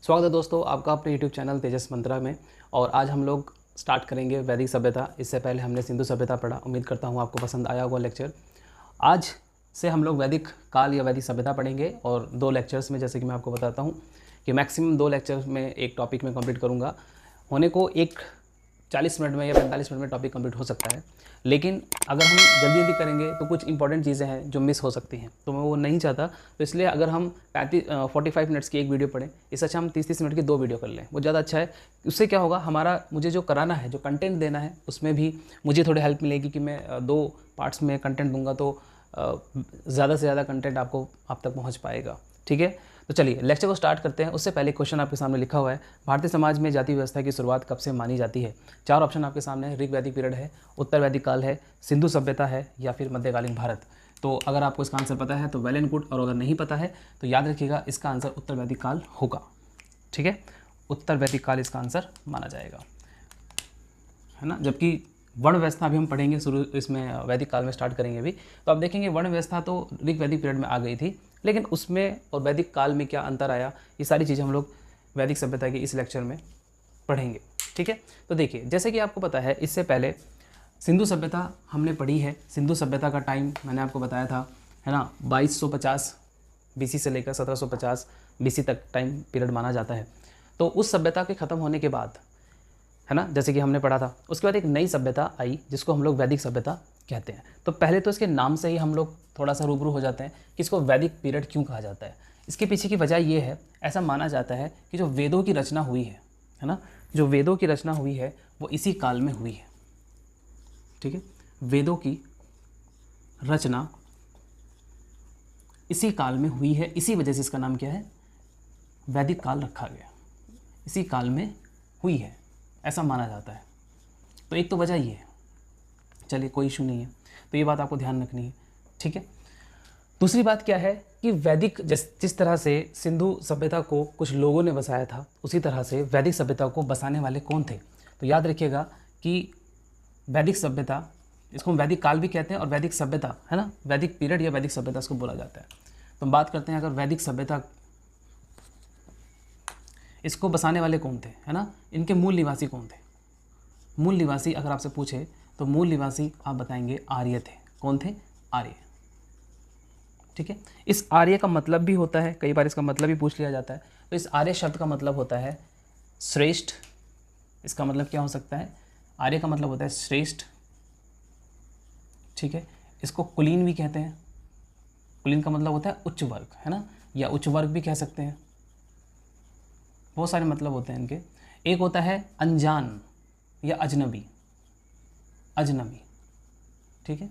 स्वागत है दोस्तों आपका अपने YouTube चैनल तेजस मंत्रा में। और आज हम लोग स्टार्ट करेंगे वैदिक सभ्यता। इससे पहले हमने सिंधु सभ्यता पढ़ा। उम्मीद करता हूँ आपको पसंद आया होगा लेक्चर। आज से हम लोग वैदिक काल या वैदिक सभ्यता पढ़ेंगे और 2 लेक्चर्स में, जैसे कि मैं आपको बताता हूँ कि मैक्सिमम 2 लेक्चर्स में एक टॉपिक में कंप्लीट करूँगा। होने को 40 मिनट में या 45 मिनट में टॉपिक कंप्लीट हो सकता है, लेकिन अगर हम जल्दी जल्दी करेंगे तो कुछ इंपॉर्टेंट चीज़ें हैं जो मिस हो सकती हैं, तो मैं वो नहीं चाहता। तो इसलिए अगर हम 45 मिनट्स की एक वीडियो पढ़ें, इससे अच्छा हम 30-30 मिनट की 2 वीडियो कर लें, वो ज़्यादा अच्छा है। उससे क्या होगा, हमारा मुझे जो कराना है, जो कंटेंट देना है, उसमें भी मुझे थोड़ी हेल्प मिलेगी कि मैं 2 पार्ट्स में कंटेंट दूंगा तो ज़्यादा से ज़्यादा कंटेंट आप तक पहुँच पाएगा। ठीक है, तो चलिए लेक्चर को स्टार्ट करते हैं। उससे पहले क्वेश्चन आपके सामने लिखा हुआ है, भारतीय समाज में जाति व्यवस्था की शुरुआत कब से मानी जाती है? 4 ऑप्शन आपके सामने है। ऋग वैदिक पीरियड है, उत्तर वैदिक काल है, सिंधु सभ्यता है, या फिर मध्यकालीन भारत। तो अगर आपको इसका आंसर पता है तो वेल एंड गुड, और अगर नहीं पता है तो याद रखिएगा इसका आंसर उत्तर वैदिक काल होगा। ठीक है, उत्तर वैदिक काल इसका आंसर माना जाएगा, है ना। जबकि वर्ण व्यवस्था अभी हम पढ़ेंगे शुरू, इसमें वैदिक काल में स्टार्ट करेंगे अभी। तो आप देखेंगे वर्ण व्यवस्था तो ऋग वैदिक पीरियड में आ गई थी, लेकिन उसमें और वैदिक काल में क्या अंतर आया, ये सारी चीज़ें हम लोग वैदिक सभ्यता के इस लेक्चर में पढ़ेंगे। ठीक है, तो देखिए जैसे कि आपको पता है, इससे पहले सिंधु सभ्यता हमने पढ़ी है। सिंधु सभ्यता का टाइम मैंने आपको बताया था, है ना, 2250 BC से लेकर 1750 BC तक टाइम पीरियड माना जाता है। तो उस सभ्यता के ख़त्म होने के बाद, है ना, जैसे कि हमने पढ़ा था, उसके बाद एक नई सभ्यता आई जिसको हम लोग वैदिक सभ्यता कहते हैं। तो पहले तो इसके नाम से ही हम लोग थोड़ा सा रूबरू हो जाते हैं कि इसको वैदिक पीरियड क्यों कहा जाता है। इसके पीछे की वजह ये है, ऐसा माना जाता है कि जो वेदों की रचना हुई है ना, जो वेदों की रचना हुई है वो इसी काल में हुई है। ठीक है, वेदों की रचना इसी काल में हुई है, इसी वजह से इसका नाम क्या है, वैदिक काल रखा गया। इसी काल में हुई है ऐसा माना जाता है। तो एक तो वजह ये है, चलिए कोई इशू नहीं है, तो ये बात आपको ध्यान रखनी है। ठीक है, दूसरी बात क्या है कि वैदिक जिस तरह से सिंधु सभ्यता को कुछ लोगों ने बसाया था, उसी तरह से वैदिक सभ्यता को बसाने वाले कौन थे। तो याद रखिएगा कि वैदिक सभ्यता, इसको हम वैदिक काल भी कहते हैं, और वैदिक सभ्यता, है ना, वैदिक पीरियड या वैदिक सभ्यता इसको बोला जाता है। तो हम बात करते हैं अगर वैदिक सभ्यता, इसको बसाने वाले कौन थे, है ना, इनके मूल निवासी कौन थे। मूल निवासी अगर आपसे पूछे तो मूल निवासी आप बताएंगे आर्य थे। कौन थे? आर्य। ठीक है, इस आर्य का मतलब भी होता है, कई बार इसका मतलब भी पूछ लिया जाता है। तो इस आर्य शब्द का मतलब होता है श्रेष्ठ। इसका मतलब क्या हो सकता है? आर्य का मतलब होता है श्रेष्ठ। ठीक है, इसको कुलीन भी कहते हैं। कुलीन का मतलब होता है उच्च वर्ग, है ना, या उच्च वर्ग भी कह सकते हैं। बहुत सारे मतलब होते हैं इनके। एक होता है अनजान या अजनबी। अजनबी, ठीक है,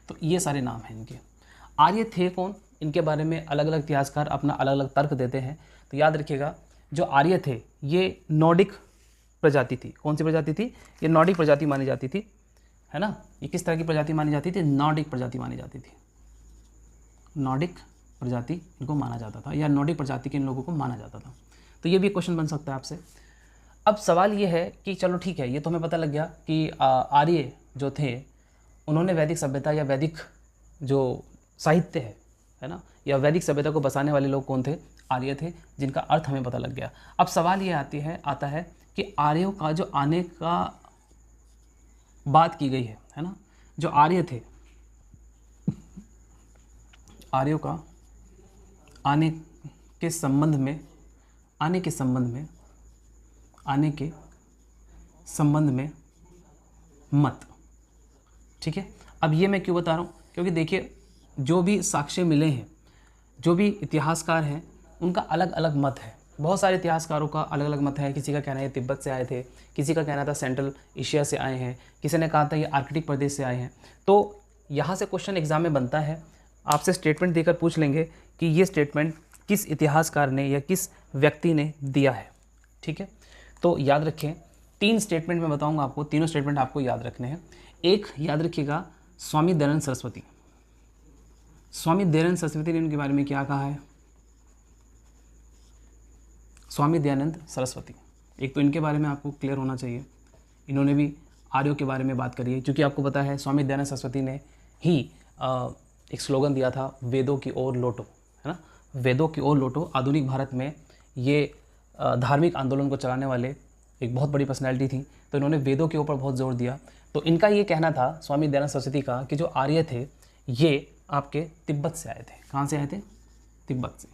तो ये सारे नाम हैं इनके। आर्य थे कौन, इनके बारे में अलग अलग इतिहासकार अपना अलग अलग तर्क देते हैं। तो याद रखिएगा जो आर्य थे ये नॉर्डिक प्रजाति थी। कौन सी प्रजाति थी? ये नॉर्डिक प्रजाति मानी जाती थी, है ना। ये किस तरह की प्रजाति मानी जाती थी? नॉर्डिक प्रजाति मानी जाती थी। नॉर्डिक प्रजाति इनको माना जाता था, या नॉर्डिक प्रजाति के इन लोगों को माना जाता था। तो ये भी क्वेश्चन बन सकता है आपसे। अब सवाल ये है कि चलो ठीक है, ये तो हमें पता लग गया कि आर्य जो थे उन्होंने वैदिक सभ्यता या वैदिक जो साहित्य है ना, या वैदिक सभ्यता को बसाने वाले लोग कौन थे? आर्य थे, जिनका अर्थ हमें पता लग गया। अब सवाल ये आता है कि आर्यों का जो आने का बात की गई है ना, जो आर्य थे, आर्यों का आने के संबंध में मत। ठीक है, अब ये मैं क्यों बता रहा हूँ, क्योंकि देखिए जो भी साक्ष्य मिले हैं, जो भी इतिहासकार हैं, उनका अलग अलग मत है। बहुत सारे इतिहासकारों का अलग अलग मत है। किसी का कहना है तिब्बत से आए थे, किसी का कहना था सेंट्रल एशिया से आए हैं, किसी ने कहा था ये आर्कटिक प्रदेश से आए हैं। तो यहाँ से क्वेश्चन एग्जाम में बनता है, आपसे स्टेटमेंट देकर पूछ लेंगे कि ये स्टेटमेंट किस इतिहासकार ने या किस व्यक्ति ने दिया है। ठीक है, तो याद रखें 3 स्टेटमेंट मैं बताऊंगा आपको, तीनों स्टेटमेंट आपको याद रखने हैं। एक याद रखिएगा, स्वामी दयानंद सरस्वती। स्वामी दयानंद सरस्वती ने इनके बारे में क्या कहा है? स्वामी दयानंद सरस्वती, एक तो इनके बारे में आपको क्लियर होना चाहिए। इन्होंने भी आर्यों के बारे में बात करी है, क्योंकि आपको पता है स्वामी दयानंद सरस्वती ने ही एक स्लोगन दिया था, वेदों की ओर लौटो, है ना, वेदों की ओर लौटो। आधुनिक भारत में ये धार्मिक आंदोलन को चलाने वाले एक बहुत बड़ी पर्सनैलिटी थी, तो इन्होंने वेदों के ऊपर बहुत जोर दिया। तो इनका ये कहना था स्वामी दयानंद सरस्वती का कि जो आर्य थे ये आपके तिब्बत से आए थे। कहाँ से आए थे? तिब्बत से,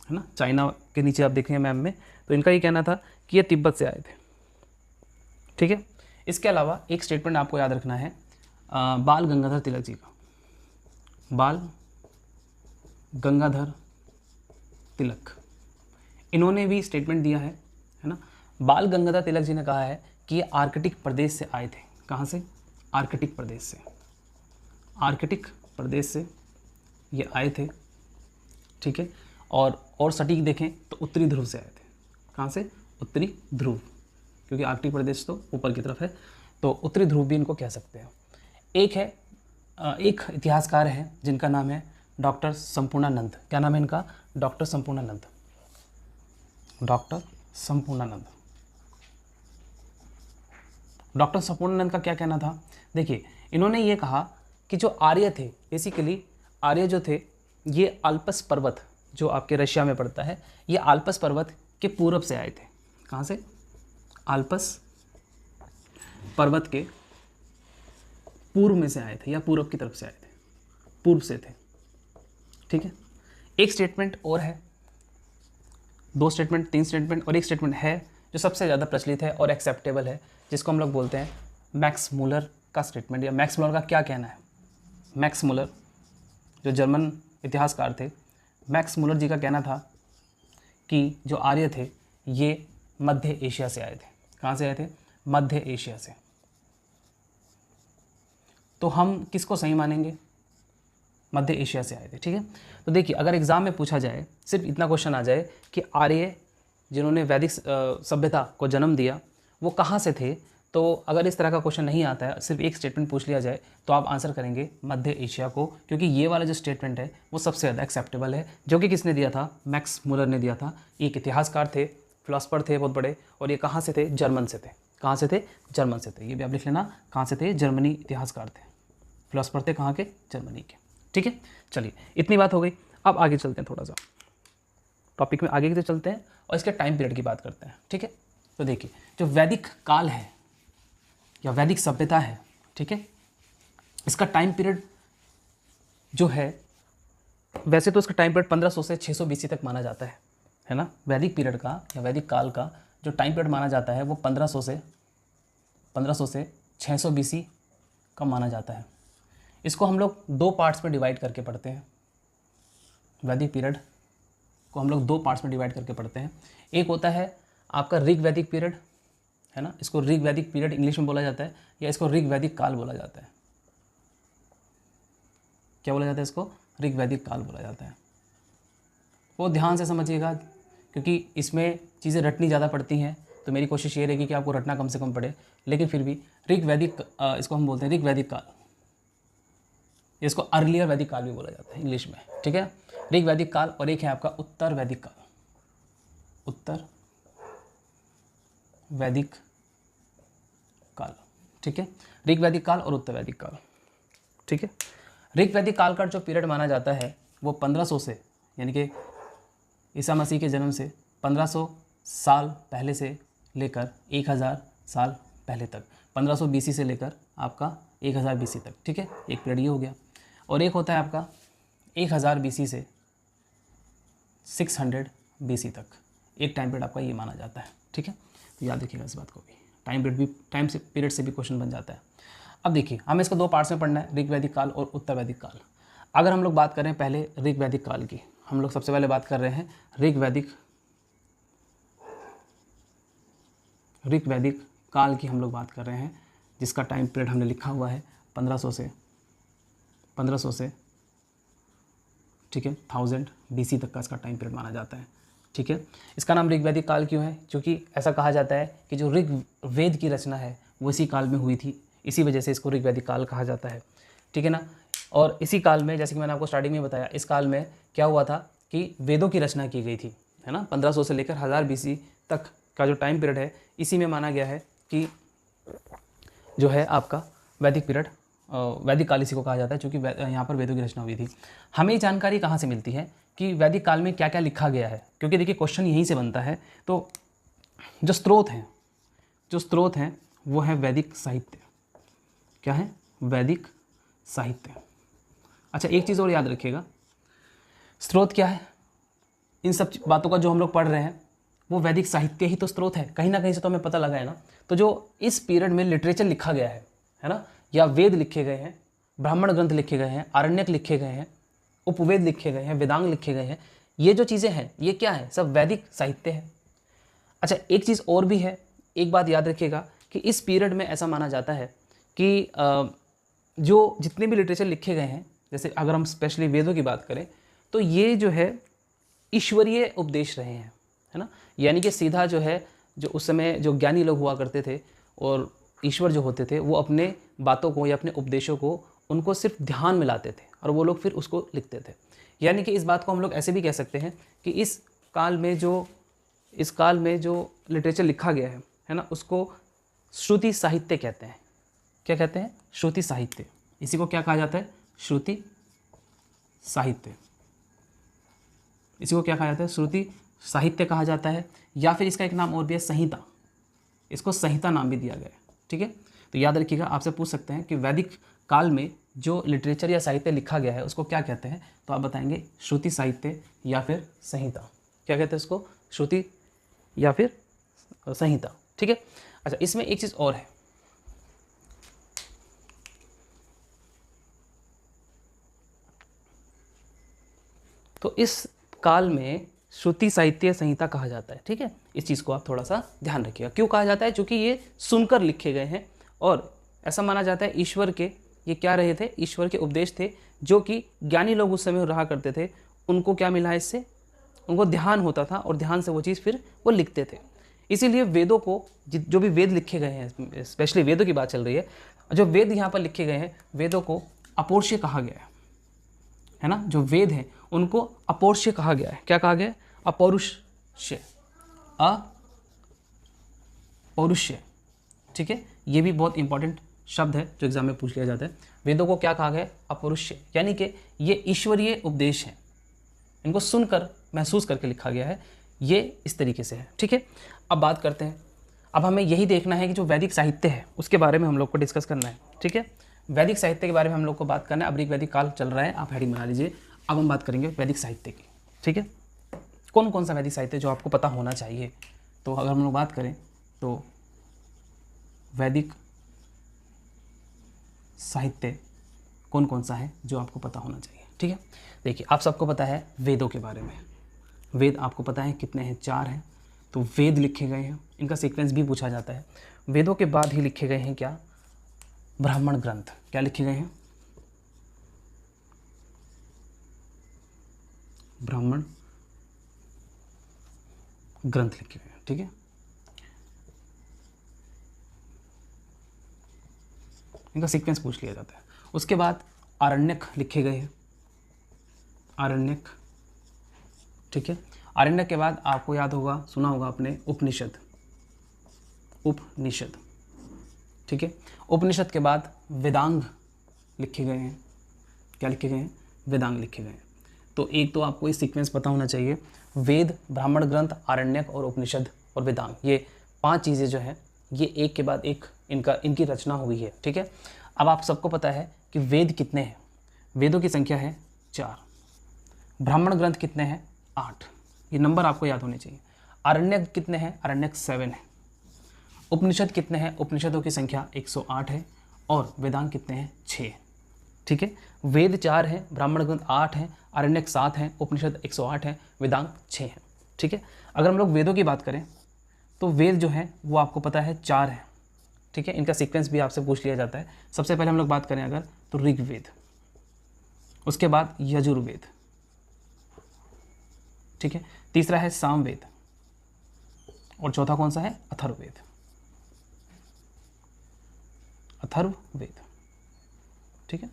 है ना, चाइना के नीचे आप देखेंगे मैप में, तो इनका ये कहना था कि ये तिब्बत से आए थे। ठीक है, इसके अलावा एक स्टेटमेंट आपको याद रखना है बाल गंगाधर तिलक जी का। बाल गंगाधर तिलक, इन्होंने भी स्टेटमेंट दिया है ना। बाल गंगाधर तिलक जी ने कहा है कि ये आर्कटिक प्रदेश से आए थे। कहाँ से? आर्कटिक प्रदेश से। आर्कटिक प्रदेश से ये आए थे। ठीक है, और सटीक देखें तो उत्तरी ध्रुव से आए थे। कहाँ से? उत्तरी ध्रुव, क्योंकि आर्कटिक प्रदेश तो ऊपर की तरफ है, तो उत्तरी ध्रुव भी इनको कह सकते हैं। एक इतिहासकार है जिनका नाम है डॉक्टर संपूर्णानंद। क्या नाम है इनका? Doctor Sampurnanand. Doctor Sampurnanand. Doctor Sampurnanand का क्या कहना था? देखिए, इन्होंने ये कहा कि जो आर्य थे, बेसिकली आर्य जो थे ये आल्पस पर्वत जो आपके रशिया में पड़ता है, ये आल्पस पर्वत के पूरब से आए थे। कहाँ से? आल्पस पर्वत के पूर्व में से आए थे या पूरब की तरफ से आए थे, पूर्व से थे। ठीक है, एक स्टेटमेंट और है, दो स्टेटमेंट, तीन स्टेटमेंट और एक स्टेटमेंट है जो सबसे ज़्यादा प्रचलित है और एक्सेप्टेबल है, जिसको हम लोग बोलते हैं मैक्स मूलर का स्टेटमेंट। या मैक्स मूलर का क्या कहना है? मैक्स मूलर जो जर्मन इतिहासकार थे, मैक्स मूलर जी का कहना था कि जो आर्य थे ये मध्य एशिया से आए थे। कहाँ से आए थे? मध्य एशिया से। तो हम किसको सही मानेंगे? मध्य एशिया से आए थे। ठीक है, तो देखिए, अगर एग्ज़ाम में पूछा जाए, सिर्फ इतना क्वेश्चन आ जाए कि आर्य जिन्होंने वैदिक सभ्यता को जन्म दिया वो कहाँ से थे, तो अगर इस तरह का क्वेश्चन नहीं आता है, सिर्फ एक स्टेटमेंट पूछ लिया जाए, तो आप आंसर करेंगे मध्य एशिया को, क्योंकि ये वाला जो स्टेटमेंट है वो सबसे ज़्यादा एक्सेप्टेबल है, जो कि किसने दिया था? मैक्स मूलर ने दिया था। एक इतिहासकार थे, फिलोसफर थे बहुत बड़े, और ये कहाँ से थे? जर्मन से थे। कहाँ से थे? जर्मन से थे। ये भी आप लिख लेना, कहाँ से थे? जर्मनी इतिहासकार थे, फिलोसफर थे कहाँ के? जर्मनी के। ठीक है, चलिए इतनी बात हो गई। अब आगे चलते हैं, थोड़ा सा टॉपिक में आगे की चलते हैं और इसके टाइम पीरियड की बात करते हैं। ठीक है, तो देखिए, जो वैदिक काल है या वैदिक सभ्यता है, ठीक है, इसका टाइम पीरियड जो है, वैसे तो इसका टाइम पीरियड 1500 से 600 बीसी तक माना जाता है ना। वैदिक पीरियड का या वैदिक काल का जो टाइम पीरियड माना जाता है वो 1500 से 600 बीसी का माना जाता है। इसको हम लोग दो पार्ट्स में डिवाइड करके पढ़ते हैं। वैदिक पीरियड को हम लोग दो पार्ट्स में डिवाइड करके पढ़ते हैं। एक होता है आपका ऋग वैदिक पीरियड, है ना, इसको ऋग वैदिक पीरियड इंग्लिश में बोला जाता है, या इसको ऋग वैदिक काल बोला जाता है। क्या बोला जाता है? इसको ऋग वैदिक काल बोला जाता है। वो ध्यान से समझिएगा, क्योंकि इसमें चीज़ें रटनी ज़्यादा पड़ती हैं, तो मेरी कोशिश ये रहेगी कि आपको रटना कम से कम पड़े, लेकिन फिर भी ऋग वैदिक, इसको हम बोलते हैं ऋग वैदिक काल, इसको अर्लियर वैदिक काल भी बोला जाता है इंग्लिश में। ठीक है, ऋग वैदिक काल, और एक है आपका उत्तर वैदिक काल। उत्तर वैदिक काल, ठीक है, ऋग वैदिक काल और उत्तर वैदिक काल। ठीक है, ऋग वैदिक काल का जो पीरियड माना जाता है वो 1500 से, यानी कि ईसा मसीह के जन्म से 1500 साल पहले से लेकर 1000 साल पहले तक, 1500 बीसी से लेकर आपका 1000 बीसी तक। ठीक है, एक पीरियड ये हो गया। और एक होता है आपका 1000 बीसी से 600 बीसी तक, एक टाइम पीरियड आपका ये माना जाता है। ठीक है, तो याद रखिएगा इस बात को भी, टाइम से पीरियड से भी क्वेश्चन बन जाता है। अब देखिए, हमें इसको दो पार्ट्स में पढ़ना है, ऋग वैदिक काल और उत्तर वैदिक काल। अगर हम लोग बात करें पहले ऋग वैदिक काल की, हम लोग सबसे पहले बात कर रहे हैं ऋग वैदिक काल की हम लोग बात कर रहे हैं, जिसका टाइम पीरियड हमने लिखा हुआ है 1500 से ठीक है 1000 बीसी तक का इसका टाइम पीरियड माना जाता है। ठीक है, इसका नाम ऋग वैदिक काल क्यों है? क्योंकि ऐसा कहा जाता है कि जो ऋग वेद की रचना है वो इसी काल में हुई थी, इसी वजह से इसको ऋग वैदिक काल कहा जाता है। ठीक है ना, और इसी काल में, जैसे कि मैंने आपको स्टार्टिंग में बताया, इस काल में क्या हुआ था कि वेदों की रचना की गई थी, है ना। 1500 से लेकर 1000 बीसी तक का जो टाइम पीरियड है, इसी में माना गया है कि जो है आपका वैदिक पीरियड, वैदिक काल इसी को कहा जाता है, क्योंकि यहाँ पर वेदों की रचना हुई थी। हमें जानकारी कहाँ से मिलती है कि वैदिक काल में क्या क्या लिखा गया है, क्योंकि देखिए क्वेश्चन यहीं से बनता है। तो जो स्रोत हैं वो है वैदिक साहित्य। क्या है? वैदिक साहित्य। अच्छा, एक चीज़ और याद रखिएगा, स्रोत क्या है? इन सब बातों का जो हम लोग पढ़ रहे हैं वो वैदिक साहित्य ही तो स्रोत है, कहीं ना कहीं से तो हमें पता लगा है ना। तो जो इस पीरियड में लिटरेचर लिखा गया है ना, या वेद लिखे गए हैं, ब्राह्मण ग्रंथ लिखे गए हैं, आरण्यक लिखे गए हैं, उपवेद लिखे गए हैं, वेदांग लिखे गए हैं, ये जो चीज़ें हैं ये क्या है? सब वैदिक साहित्य है। अच्छा, एक चीज़ और भी है, एक बात याद रखिएगा कि इस पीरियड में ऐसा माना जाता है कि जो जितने भी लिटरेचर लिखे गए हैं, जैसे अगर हम स्पेशली वेदों की बात करें, तो ये जो है ईश्वरीय उपदेश रहे हैं, है ना। यानी कि सीधा जो है, जो उस समय जो ज्ञानी लोग हुआ करते थे और ईश्वर जो होते थे, वो अपने बातों को या अपने उपदेशों को उनको सिर्फ ध्यान में लाते थे और वो लोग फिर उसको लिखते थे। यानी कि इस बात को हम लोग ऐसे भी कह सकते हैं कि इस काल में जो लिटरेचर लिखा गया है ना, उसको श्रुति साहित्य कहते हैं। क्या कहते हैं? श्रुति साहित्य। इसी को क्या कहा जाता है? श्रुति साहित्य। इसी को क्या कहा जाता है? श्रुति साहित्य कहा जाता है, या फिर इसका एक नाम और भी है, संहिता। इसको संहिता नाम भी दिया गया है, ठीक है। तो याद रखिएगा, आपसे पूछ सकते हैं कि वैदिक काल में जो लिटरेचर या साहित्य लिखा गया है उसको क्या कहते हैं, तो आप बताएंगे श्रुति साहित्य या फिर संहिता। क्या कहते हैं इसको? श्रुति या फिर संहिता, ठीक है। अच्छा, इसमें एक चीज़ और है, तो इस काल में श्रुति साहित्य संहिता कहा जाता है, ठीक है। इस चीज़ को आप थोड़ा सा ध्यान रखिएगा। क्यों कहा जाता है? क्योंकि ये सुनकर लिखे गए हैं और ऐसा माना जाता है ईश्वर के, ये क्या रहे थे? ईश्वर के उपदेश थे, जो कि ज्ञानी लोग उस समय रहा करते थे। उनको क्या मिला इससे? उनको ध्यान होता था और ध्यान से वो चीज़ फिर वो लिखते थे। इसीलिए वेदों को, जो भी वेद लिखे गए हैं, स्पेशली वेदों की बात चल रही है, जो वेद यहाँ पर लिखे गए हैं, वेदों को अपौरुषेय कहा गया है ना। जो वेद हैं उनको अपौरुषेय कहा गया है। क्या कहा गया है? अपौरुषेय, अपौरुषेय, ठीक है। ये भी बहुत इंपॉर्टेंट शब्द है जो एग्जाम में पूछ लिया जाता है। वेदों को क्या कहा गया है? अपौरुषेय, यानी कि ये ईश्वरीय उपदेश हैं, इनको सुनकर महसूस करके लिखा गया है। ये इस तरीके से है, ठीक है। अब बात करते हैं, अब हमें यही देखना है कि जो वैदिक साहित्य है उसके बारे में हम लोग को डिस्कस करना है, ठीक है। वैदिक साहित्य के बारे में हम लोग को बात करना है। अब वैदिक काल चल रहा है, आप हेडिंग बना लीजिए। अब हम बात करेंगे वैदिक साहित्य की, ठीक है। कौन कौन सा वैदिक साहित्य जो आपको पता होना चाहिए, तो अगर हम लोग बात करें तो वैदिक साहित्य कौन कौन सा है जो आपको पता होना चाहिए, ठीक है। देखिए, आप सबको पता है वेदों के बारे में। वेद आपको पता है कितने हैं? 4 हैं। तो वेद लिखे गए हैं, इनका सीक्वेंस भी पूछा जाता है। वेदों के बाद ही लिखे गए हैं क्या? ब्राह्मण ग्रंथ। क्या लिखे गए हैं? ब्राह्मण ग्रंथ लिखे गए हैं, ठीक है। इनका सीक्वेंस पूछ लिया जाता है। उसके बाद आरण्यक लिखे गए हैं, आरण्यक, ठीक है। आरण्यक के बाद आपको याद होगा, सुना होगा आपने, उपनिषद, उपनिषद, ठीक है। उपनिषद के बाद वेदांग लिखे गए हैं। क्या लिखे गए हैं? वेदांग लिखे गए हैं। तो एक तो आपको इस सीक्वेंस पता होना चाहिए, वेद, ब्राह्मण ग्रंथ, आरण्यक और उपनिषद और वेदांग, ये 5 चीज़ें जो हैं ये एक के बाद एक इनकी रचना हुई है, ठीक है। अब आप सबको पता है कि वेद कितने हैं? वेदों की संख्या है 4। ब्राह्मण ग्रंथ कितने हैं? 8। ये नंबर आपको याद होने चाहिए। आरण्यक कितने हैं? आरण्यक 7 है। उपनिषद कितने हैं? उपनिषदों की संख्या 108 है। और वेदांग कितने हैं? 6, ठीक है। वेद 4 हैं, ब्राह्मण ग्रंथ 8 हैं, आरण्यक 7 हैं, उपनिषद 108 हैं, वेदांग 6 हैं, ठीक है। अगर हम लोग वेदों की बात करें तो वेद जो है वो आपको पता है 4 है, ठीक है। इनका सीक्वेंस भी आपसे पूछ लिया जाता है। सबसे पहले हम लोग बात करें अगर, तो ऋग्वेद, उसके बाद यजुर्वेद, ठीक है। तीसरा है सामवेद और चौथा कौन सा है? अथर्ववेद, अथर्ववेद, ठीक है।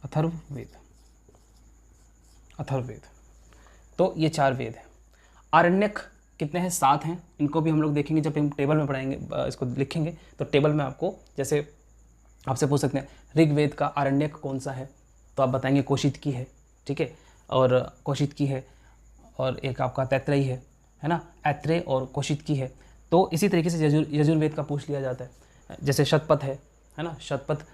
अथर्ववेद, अथर्ववेद, तो ये 4 वेद हैं। आरण्यक कितने हैं? 7 हैं। इनको भी हम लोग देखेंगे जब हम टेबल में पढ़ाएंगे, इसको लिखेंगे तो टेबल में आपको, जैसे आपसे पूछ सकते हैं ऋग्वेद का आरण्यक कौन सा है, तो आप बताएंगे कोशित की है, ठीक है, और कोशित की है, और एक आपका तैत्रेयी है ना, ऐत्रेय और कोशित की है। तो इसी तरीके से यजुर्वेद का पूछ लिया जाता है। जैसे शतपथ है ना, शतपथ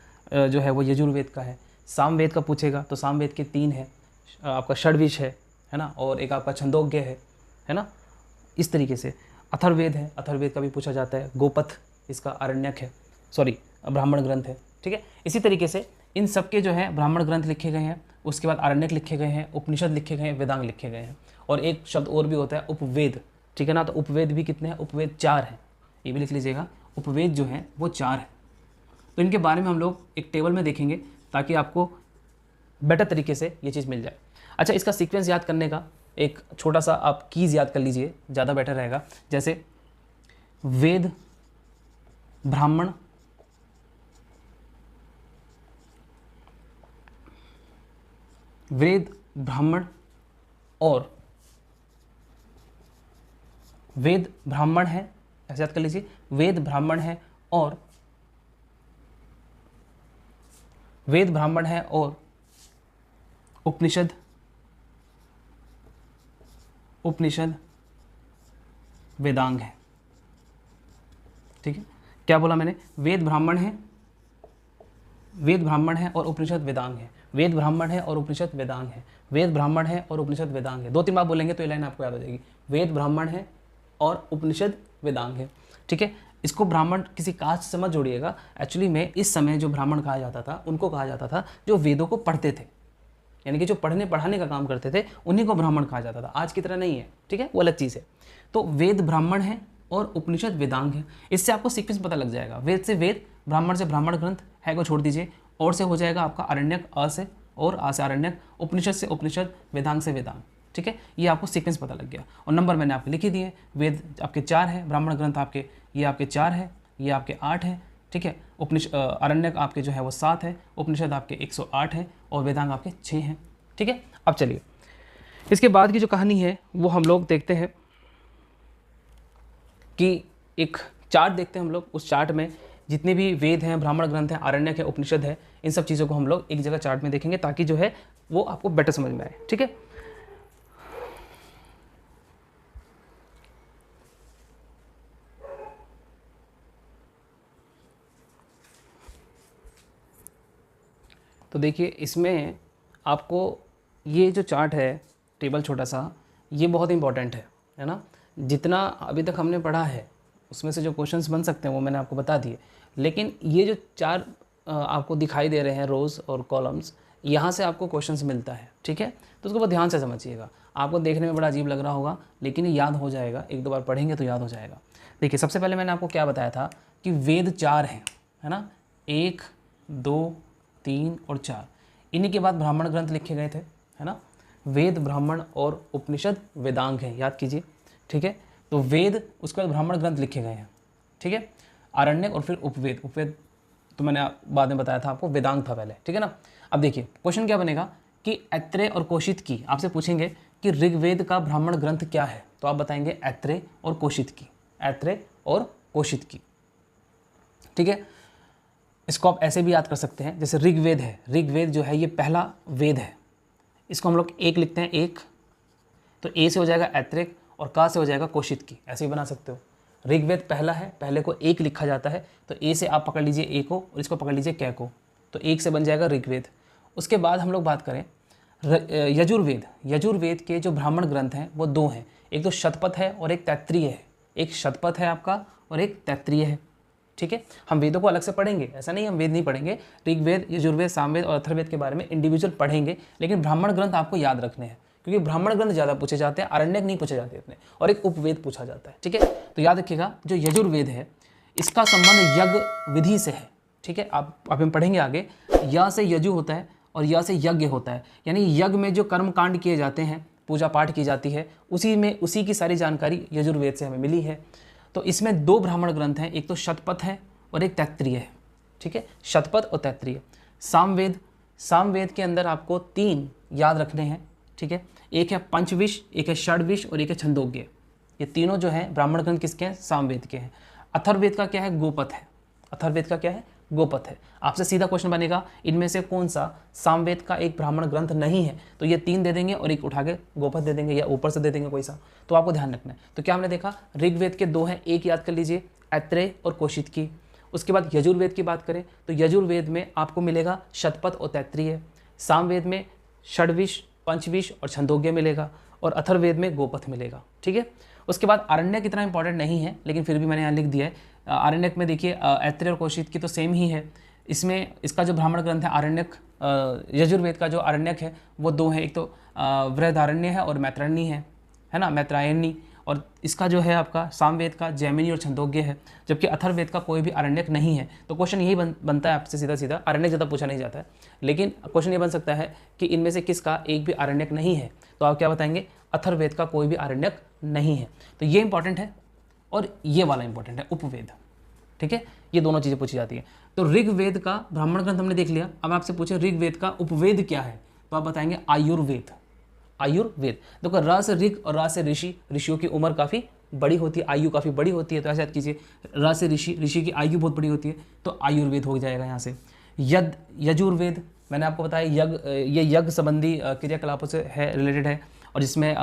जो है वो यजुर्वेद का है। सामवेद का पूछेगा तो सामवेद के 3 है, आपका षड्विश है ना, और एक आपका छंदोग्य है ना। इस तरीके से अथर्ववेद है, अथर्ववेद का भी पूछा जाता है। गोपथ इसका आरण्यक है, सॉरी ब्राह्मण ग्रंथ है, ठीक है। इसी तरीके से इन सब के जो है ब्राह्मण ग्रंथ लिखे गए हैं, उसके बाद आरण्यक लिखे गए हैं, उपनिषद लिखे गए हैं, वेदांग लिखे गए हैं। और एक शब्द और भी होता है उपवेद, ठीक है ना। तो उपवेद भी कितने हैं? उपवेद 4 हैं, ये भी लिख लीजिएगा। उपवेद जो है वो 4 है। तो इनके बारे में हम लोग एक टेबल में देखेंगे ताकि आपको बेटर तरीके से ये चीज़ मिल जाए। अच्छा, इसका सीक्वेंस याद करने का एक छोटा सा आप कीज़ याद कर लीजिए, ज़्यादा बेटर रहेगा। जैसे वेद, ब्राह्मण, वेद, ब्राह्मण और वेद ब्राह्मण है, ऐसे याद कर लीजिए। वेद ब्राह्मण है और वेद ब्राह्मण है और उपनिषद, उपनिषद वेदांग है, ठीक है। क्या बोला मैंने? वेद ब्राह्मण है, वेद ब्राह्मण है और उपनिषद वेदांग है, वेद ब्राह्मण है और उपनिषद वेदांग है, वेद ब्राह्मण है और उपनिषद वेदांग है। 2-3 बार बोलेंगे तो ये लाइन आपको याद हो जाएगी। वेद ब्राह्मण है और उपनिषद वेदांग है, ठीक है। इसको ब्राह्मण किसी कास्ट से मत जोड़िएगा। एक्चुअली में इस समय जो ब्राह्मण कहा जाता था उनको कहा जाता था जो वेदों को पढ़ते थे, यानी कि जो पढ़ने पढ़ाने का काम करते थे उन्हीं को ब्राह्मण कहा जाता था। आज की तरह नहीं है, ठीक है, वो अलग चीज़ है। तो वेद ब्राह्मण है और उपनिषद वेदांग है। इससे आपको सीक्वेंस पता लग जाएगा। वेद से वेद, ब्राह्मण से ब्राह्मण ग्रंथ है को छोड़ दीजिए, और से हो जाएगा आपका आरण्यक, अ से, और आ से आरण्यक, उपनिषद से उपनिषद, वेदांग से वेदांग, ठीक है। ये आपको सीक्वेंस पता लग गया। और नंबर मैंने आपके लिख ही दिए। वेद आपके 4 है, ब्राह्मण ग्रंथ आपके ये आपके 4 है, ये आपके 8 है, ठीक है। आरण्यक आपके जो है वो 7 है, उपनिषद आपके 108 है और वेदांग आपके 6 हैं, ठीक है। अब चलिए इसके बाद की जो कहानी है वो हम लोग देखते हैं कि एक चार्ट देखते हैं हम लोग। उस चार्ट में जितने भी वेद हैं, ब्राह्मण ग्रंथ हैं, आरण्यक है, उपनिषद है, इन सब चीज़ों को हम लोग एक जगह चार्ट में देखेंगे ताकि जो है वो आपको बेटर समझ में आए, ठीक है। तो देखिए इसमें आपको ये जो चार्ट है, टेबल छोटा सा, ये बहुत इंपॉर्टेंट है ना। जितना अभी तक हमने पढ़ा है उसमें से जो क्वेश्चंस बन सकते हैं वो मैंने आपको बता दिए, लेकिन ये जो 4 आपको दिखाई दे रहे हैं रोज़ और कॉलम्स, यहाँ से आपको क्वेश्चंस मिलता है, ठीक है। तो उसको बहुत ध्यान से समझिएगा। आपको देखने में बड़ा अजीब लग रहा होगा लेकिन ये याद हो जाएगा, 1-2 बार पढ़ेंगे तो याद हो जाएगा। देखिए सबसे पहले मैंने आपको क्या बताया था कि वेद 4 हैं, है ना, 1, 2, 3 और 4। इन्हीं के बाद ब्राह्मण ग्रंथ लिखे गए थे, है ना। वेद, ब्राह्मण और उपनिषद वेदांग है, याद कीजिए, ठीक है। तो वेद, उसके बाद ब्राह्मण ग्रंथ लिखे गए हैं, ठीक है। आरण्यक और फिर उपवेद, उपवेद तो मैंने बाद में बताया था आपको, वेदांग था पहले, ठीक है ना। अब देखिए क्वेश्चन क्या बनेगा कि ऐत्रेय और कोशित की, आपसे पूछेंगे कि ऋग्वेद का ब्राह्मण ग्रंथ क्या है, तो आप बताएंगे ऐत्रेय और कोशित की, ऐत्रेय और कोशित की, ठीक है। इसको आप ऐसे भी याद कर सकते हैं, जैसे ऋग्वेद है, ऋग्वेद जो है ये पहला वेद है, इसको हम लोग 1 लिखते हैं, 1, तो ए से हो जाएगा ऐत्रेय और का से हो जाएगा कोशित की, ऐसे भी बना सकते हो। ऋग्वेद पहला है, पहले को 1 लिखा जाता है, तो ए से आप पकड़ लीजिए ए को और इसको पकड़ लीजिए कै को, तो 1 से बन जाएगा ऋग्वेद। उसके बाद हम लोग बात करें यजुर्वेद, यजुर्वेद के जो ब्राह्मण ग्रंथ हैं वो 2 हैं, एक तो शतपथ है और एक तैत्रीय है, एक शतपथ है आपका और एक तैत्रीय है, ठीक है। हम वेदों को अलग से पढ़ेंगे, ऐसा नहीं हम वेद नहीं पढ़ेंगे, ऋग्वेद, यजुर्वेद, सामवेद और अथर्ववेद के बारे में इंडिविजुअल पढ़ेंगे, लेकिन ब्राह्मण ग्रंथ आपको याद रखने हैं क्योंकि ब्राह्मण ग्रंथ ज़्यादा पूछे जाते हैं, आरण्यक नहीं पूछे जाते इतने, और एक उपवेद पूछा जाता है, ठीक है। तो याद रखिएगा जो यजुर्वेद है इसका संबंध यज्ञ विधि से है, ठीक है। आप हम पढ़ेंगे आगे, या से यजु होता है और या से यज्ञ होता है, यानी यज्ञ में जो कर्म कांड किए जाते हैं, पूजा पाठ की जाती है, उसी की सारी जानकारी यजुर्वेद से हमें मिली है। तो इसमें 2 ब्राह्मण ग्रंथ हैं, एक तो शतपथ है और एक तैत्रीय है, ठीक है, शतपथ और तैत्रीय। सामवेद, सामवेद के अंदर आपको 3 याद रखने हैं, ठीक है। एक है पंचविश, एक है षड्विश और एक है छंदोग्य। ये तीनों जो है ब्राह्मण ग्रंथ किसके हैं? सामवेद के हैं। अथर्ववेद का क्या है? गोपथ है। अथर्ववेद का क्या है? गोपथ है। आपसे सीधा क्वेश्चन बनेगा इनमें से कौन सा सामवेद का एक ब्राह्मण ग्रंथ नहीं है, तो ये 3 दे देंगे और एक उठा के गोपथ दे देंगे या ऊपर से दे देंगे कोई सा, तो आपको ध्यान रखना है। तो क्या हमने देखा, ऋग्वेद के 2 हैं, एक याद कर लीजिए ऐत्रेय और कौशिकी। उसके बाद यजुर्वेद की बात करें तो यजुर्वेद में आपको मिलेगा शतपथ और तैत्तिरीय, सामवेद में षड्विश, पंचविश और छंदोग्य मिलेगा, और अथर्ववेद में गोपथ मिलेगा। ठीक है। उसके बाद आरण्यक इतना इंपॉर्टेंट नहीं है, लेकिन फिर भी मैंने यहाँ लिख दिया है। आरण्यक में देखिए ऐत्रेय और कौशिक की तो सेम ही है। इसमें इसका जो ब्राह्मण ग्रंथ है आरण्यक, यजुर्वेद का जो आरण्यक है वो 2 है, एक तो बृहदारण्य है और मैत्रायणी है ना, मैत्रायणी। और इसका जो है आपका सामवेद का जैमिनी और छंदोग्य है, जबकि अथर्ववेद का कोई भी आरण्यक नहीं है। तो क्वेश्चन यही बनता है आपसे सीधा सीधा, आरण्यक ज़्यादा पूछा नहीं जाता है, लेकिन क्वेश्चन ये बन सकता है कि इनमें से किसका एक भी आरण्यक नहीं है, तो आप क्या बताएंगे, अथर्ववेद का कोई भी आरण्यक नहीं है। तो ये इंपॉर्टेंट है और ये वाला इंपॉर्टेंट है, उपवेद। ठीक है, ये दोनों चीज़ें पूछी जाती है। तो ऋग्वेद का ब्राह्मण ग्रंथ हमने देख लिया। अब आपसे पूछे ऋग्वेद का उपवेद क्या है, तो आप बताएंगे आयुर्वेद। आयुर्वेद देखो, र से ऋग और रा से ऋषि, ऋषियों की उम्र काफ़ी बड़ी होती है, आयु काफ़ी बड़ी होती है, तो ऐसे याद कीजिए, र से ऋषि, ऋषि की आयु बहुत बड़ी होती है, तो आयुर्वेद हो जाएगा यहाँ से। यजुर्वेद मैंने आपको बताया, ये यज्ञ संबंधी क्रियाकलापों से है, रिलेटेड है, और जिसमें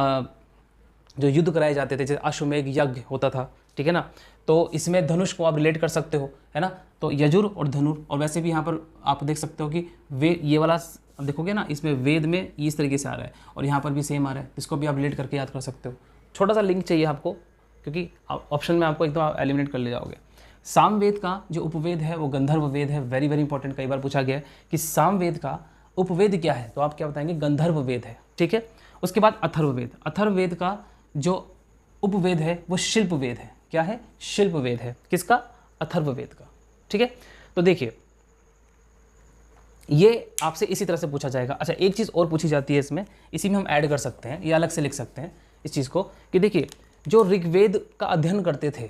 जो युद्ध कराए जाते थे, जैसे अश्वमेघ यज्ञ होता था, ठीक है ना, तो इसमें धनुष को आप रिलेट कर सकते हो, है ना। तो यजुर और धनुर, और वैसे भी यहाँ पर आप देख सकते हो कि वे ये वाला देखोगे ना, इसमें वेद में इस तरीके से आ रहा है और यहाँ पर भी सेम आ रहा है, इसको भी आप रिलेट करके याद कर सकते हो। छोटा सा लिंक चाहिए आपको, क्योंकि ऑप्शन में आपको एकदम एलिमिनेट कर ले जाओगे। सामवेद का जो उपवेद है वो गंधर्व वेद है। वेरी वेरी इंपॉर्टेंट, कई बार पूछा गया है कि सामवेद का उपवेद क्या है, तो आप क्या बताएंगे, गंधर्व वेद है। ठीक है। उसके बाद अथर्ववेद, अथर्ववेद का जो उपवेद है वो शिल्प वेद है। क्या है, शिल्प वेद है। किसका, अथर्ववेद का। ठीक है। तो देखिए ये आपसे इसी तरह से पूछा जाएगा। अच्छा, एक चीज़ और पूछी जाती है इसमें, इसी में हम ऐड कर सकते हैं, ये अलग से लिख सकते हैं इस चीज़ को, कि देखिए जो ऋग्वेद का अध्ययन करते थे,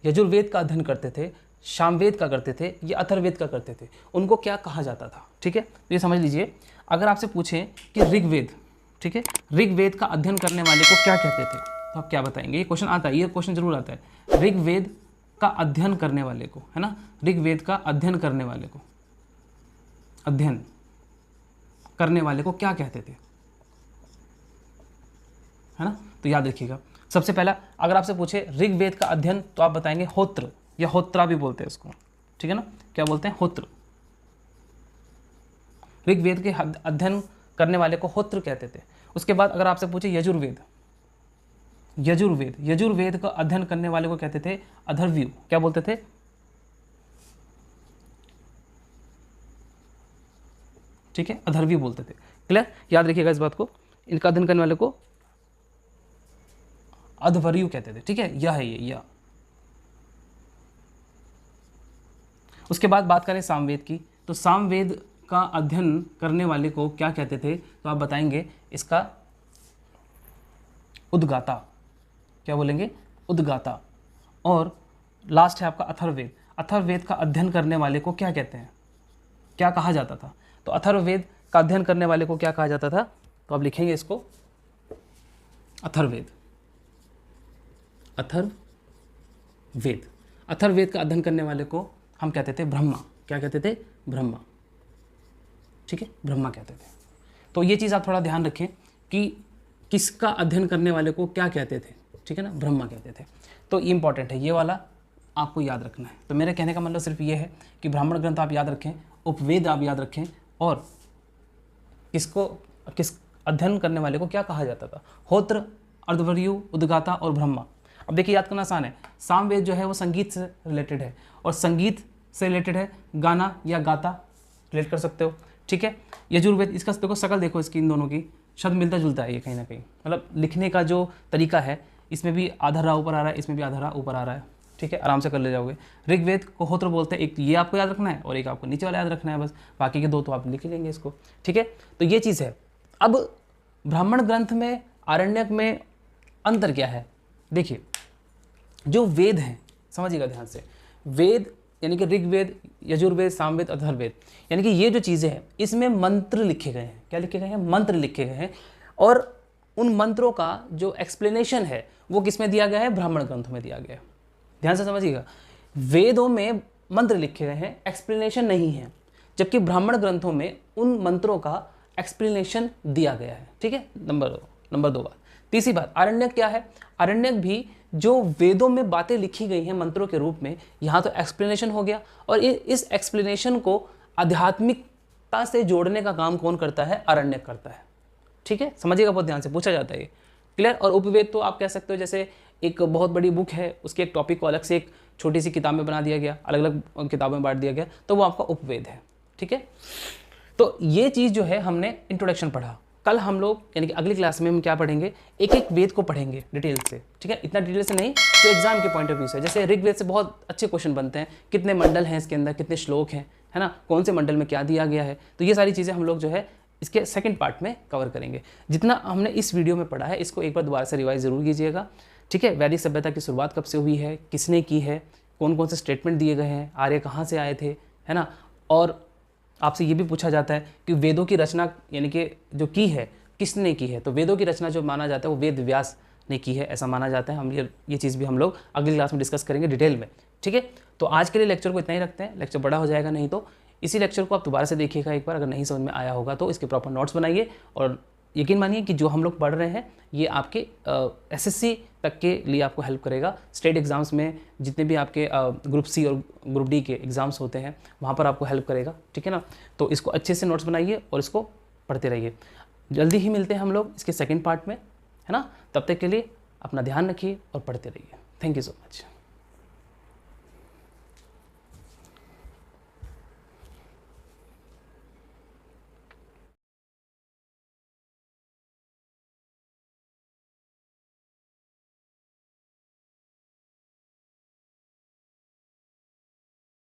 यजुर्वेद का अध्ययन करते थे, सामवेद का करते थे, ये अथर्ववेद का करते थे, उनको क्या कहा जाता था। ठीक है। तो ये समझ लीजिए, अगर आपसे पूछें कि ऋग्वेद, ठीक है, ऋग्वेद का अध्ययन करने वाले को क्या कहते थे, तो आप क्या बताएंगे। ये क्वेश्चन आता है, ये क्वेश्चन जरूर आता है। ऋग्वेद का अध्ययन करने वाले को, है ना, ऋग्वेद का अध्ययन करने वाले को, अध्ययन करने वाले को क्या कहते थे, है ना। तो याद रखिएगा, सबसे पहला अगर आपसे पूछे ऋग्वेद का अध्ययन, तो आप बताएंगे होत्र, या होत्रा भी बोलते हैं उसको। ठीक है ना, क्या बोलते हैं, होत्र। ऋग्वेद के अध्ययन करने वाले को होत्र कहते थे। उसके बाद अगर आपसे पूछे यजुर्वेद, यजुर्वेद, यजुर्वेद का अध्ययन करने वाले को कहते थे अथर्वयु। क्या बोलते थे, ठीक है, अथर्वयु बोलते थे। क्लियर, याद रखिएगा इस बात को, इनका अध्ययन करने वाले को अध्वर्यु कहते थे। ठीक है, यह है ये, यह। उसके बाद बात करें सामवेद की, तो सामवेद का अध्ययन करने वाले को क्या कहते थे, तो आप बताएंगे इसका उद्गाता। क्या बोलेंगे, उद्गाता। और लास्ट है आपका अथर्ववेद। अथर्ववेद का अध्ययन करने वाले को क्या कहते हैं, क्या कहा जाता था, तो अथर्ववेद का अध्ययन करने वाले को क्या कहा जाता था, तो आप लिखेंगे इसको अथर्ववेद। अथर्ववेद, अथर्ववेद का अध्ययन करने वाले को हम कहते थे ब्रह्मा। क्या कहते थे, ब्रह्मा। ठीक है, ब्रह्मा कहते थे। तो ये चीज़ आप थोड़ा ध्यान रखें कि किसका अध्ययन करने वाले को क्या कहते थे। ठीक है ना, ब्रह्मा कहते थे। तो ये इंपॉर्टेंट है, ये वाला आपको याद रखना है। तो मेरे कहने का मतलब सिर्फ ये है कि ब्राह्मण ग्रंथ आप याद रखें, उपवेद आप याद रखें, और किस अध्ययन करने वाले को क्या कहा जाता था, होत्र, अर्धवर्यु, उद्गाता और ब्रह्मा। अब देखिए याद करना आसान है। सामवेद जो है वो संगीत से रिलेटेड है, और संगीत से रिलेटेड है गाना या गाता, रिलेट कर सकते हो। ठीक है। यजुर्वेद, इसका देखो शकल देखो इसकी, इन दोनों की शब्द मिलता जुलता है ये कहीं ना कहीं, मतलब लिखने का जो तरीका है, इसमें भी आधा रा ऊपर आ रहा है, इसमें भी आधा रा ऊपर आ रहा है। ठीक है, आराम से कर ले जाओगे। ऋग्वेद को होत्र बोलते हैं, एक ये आपको याद रखना है और एक आपको नीचे वाला याद रखना है, बस बाकी के 2 तो आप लिख लेंगे इसको। ठीक है, तो ये चीज़ है। अब ब्राह्मण ग्रंथ में, आरण्यक में अंतर क्या है, देखिए जो वेद हैं, समझिएगा ध्यान से, वेद यानी कि ऋग्वेद, यजुर्वेद, सामवेद, अथर्ववेद, यानी कि ये जो चीज़ें हैं इसमें मंत्र लिखे गए हैं। क्या लिखे गए हैं, मंत्र लिखे गए हैं, और उन मंत्रों का जो एक्सप्लेनेशन है वो किस में दिया गया है, ब्राह्मण ग्रंथों में दिया गया है। ध्यान से समझिएगा, वेदों में मंत्र लिखे गए हैं, एक्सप्लेनेशन नहीं है, जबकि ब्राह्मण ग्रंथों में उन मंत्रों का एक्सप्लेनेशन दिया गया है। ठीक है, नंबर 2 बात। तीसरी बात, आरण्यक क्या है? आरण्यक भी जो वेदों में बातें लिखी गई हैं मंत्रों के रूप में, यहाँ तो एक्सप्लेनेशन हो गया, और इस एक्सप्लेनेशन को आध्यात्मिकता से जोड़ने का काम कौन करता है? आरण्यक करता है। ठीक है, समझिएगा, बहुत ध्यान से पूछा जाता है ये। क्लियर? और उपवेद तो आप कह सकते हो जैसे एक बहुत बड़ी बुक है, उसके एक टॉपिक को अलग से एक छोटी सी किताब में बना दिया गया, अलग अलग किताबों में बांट दिया गया, तो वो आपका उपवेद है। ठीक है, तो ये चीज़ जो है हमने इंट्रोडक्शन पढ़ा। कल हम लोग यानी कि अगली क्लास में हम क्या पढ़ेंगे? एक एक वेद को पढ़ेंगे डिटेल से। ठीक है, इतना डिटेल से नहीं तो एग्जाम के पॉइंट ऑफ व्यू से। जैसे ऋग्वेद से बहुत अच्छे क्वेश्चन बनते हैं, कितने मंडल हैं इसके अंदर, कितने श्लोक हैं, है ना, कौन से मंडल में क्या दिया गया है, तो ये सारी चीज़ें हम लोग जो है इसके सेकंड पार्ट में कवर करेंगे। जितना हमने इस वीडियो में पढ़ा है इसको एक बार दोबारा से रिवाइज ज़रूर कीजिएगा। ठीक है, वैदिक सभ्यता की शुरुआत कब से हुई है, किसने की है, कौन कौन से स्टेटमेंट दिए गए हैं, आर्य कहाँ से आए थे, है ना, और आपसे ये भी पूछा जाता है कि वेदों की रचना यानी कि जो की है किसने की है, तो वेदों की रचना जो माना जाता है वो वेद व्यास ने की है, ऐसा माना जाता है। हम ये चीज़ भी हम लोग अगली क्लास में डिस्कस करेंगे डिटेल में। ठीक है, तो आज के लिए लेक्चर को इतना ही रखते हैं, लेक्चर बड़ा हो जाएगा, नहीं तो इसी लेक्चर को आप दोबारा से देखिएगा एक बार, अगर नहीं समझ में आया होगा तो इसके प्रॉपर नोट्स बनाइए, और यकीन मानिए कि जो हम लोग पढ़ रहे हैं ये आपके एसएससी तक के लिए आपको हेल्प करेगा। स्टेट एग्ज़ाम्स में जितने भी आपके ग्रुप सी और ग्रुप डी के एग्ज़ाम्स होते हैं वहाँ पर आपको हेल्प करेगा। ठीक है ना, तो इसको अच्छे से नोट्स बनाइए और इसको पढ़ते रहिए। जल्दी ही मिलते हैं हम लोग इसके सेकंड पार्ट में, है ना, तब तक के लिए अपना ध्यान रखिए और पढ़ते रहिए। Thank you so much.